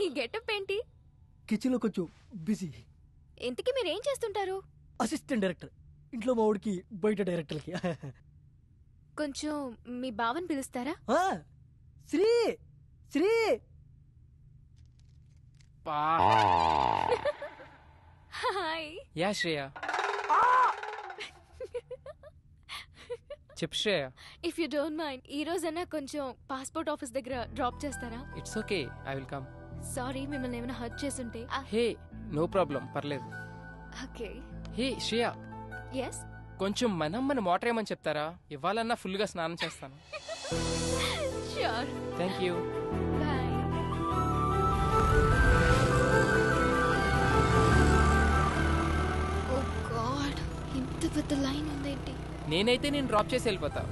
ఈ గెటప్ ఏంటి? కిచెన్ లో కొంచెం బిజీ. ఇంతకీ మీరేం చేస్తుంటారు? Assistant director. ఇంట్లో మా ఊడికి బయట డైరెక్టర్ కి. కొంచెం మీ బావని పిలుస్తారా? శ్రీ శ్రీ హాయ్. యా శ్రేయ. చెప్పు Shreya. If you don't mind ఈ రోజైనా కొంచెం పాస్పోర్ట్ ఆఫీస్ దగ్గర డ్రాప్ చేస్తారా? It's okay, I will come. Sorry మిమ్మల్ని ఏమైనా హర్ట్ చేసుంటే. హే నో ప్రాబ్లం, పర్లేదు. ఓకే. హే శ్రేయ, ఎస్. కొంచెం మన మోటర్ ఏమని చెప్తారా? ఇవ్వాలన్నా ఫుల్ గా స్నానం చేస్తాను. Sure. Thank you. Bye. Oh God, ఇంత పెద్ద లైన్ ఉందేంటి? నేనైతే నేను డ్రాప్ చేసి వెళ్ళిపోతా.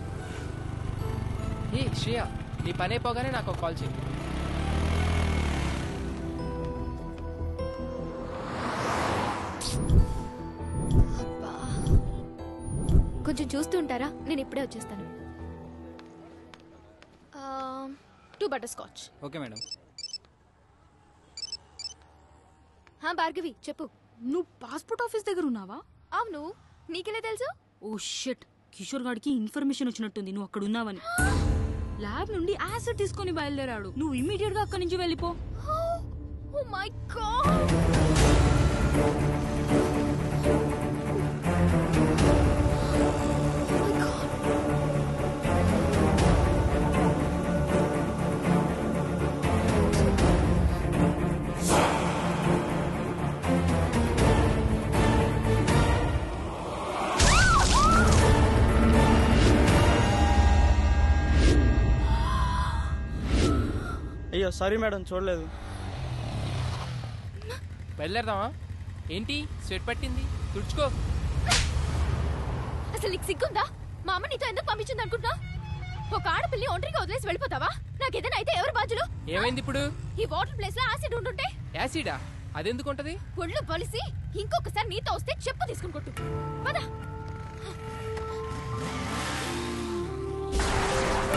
హే శ్రేయ, నీ పని అయిపోగానే నాకు కాల్ చేయి. కొంచెం చూస్తూ ఉంటారా? నేను ఇప్పుడే వచ్చేస్తాను. 2 butter scotch. Okay madam. Bhargavi చెప్పు. నువ్వు పాస్పోర్ట్ ఆఫీస్ దగ్గర ఉన్నావా? అవును, నీకెలా తెలుసు? ఓ షిట్, కిషోర్ గాడికి ఇన్ఫర్మేషన్ వచ్చినట్టుంది నువ్వు అక్కడ ఉన్నావని. ల్యాబ్ నుండి యాసిడ్ తీసుకొని బయలుదేరాడు. నువ్వు ఇమ్మీడియట్ గా అక్కడి నుంచి వెళ్ళిపో. Oh my God. అయ్యో సారీ మేడం, చూడలేదు. బయలుదేరదామా? ఏంటి స్వెట్ పట్టింది? తుడుచుకో. అసలు నీకు సిగ్గుందా? మా అమ్మ నీతో ఎందుకు పంపించింది అనుకుంటున్నా? ఒక ఆడపిల్లి ఒంటరిగా వదిలేసి వెళ్ళిపోతావా? నాకేదైనా అయితే ఎవరు బాధ్యులు? ఏమైంది ఇప్పుడు? ఈ వాటర్ ప్లేస్ లో యాసిడ్ ఉంటుంటే. యాసిడా? అదెందుకుంటది? ఒళ్ళు బలిసి ఇంకొకసారి నీతో వస్తే చెప్పు తీసుకుని కొట్టు. పద.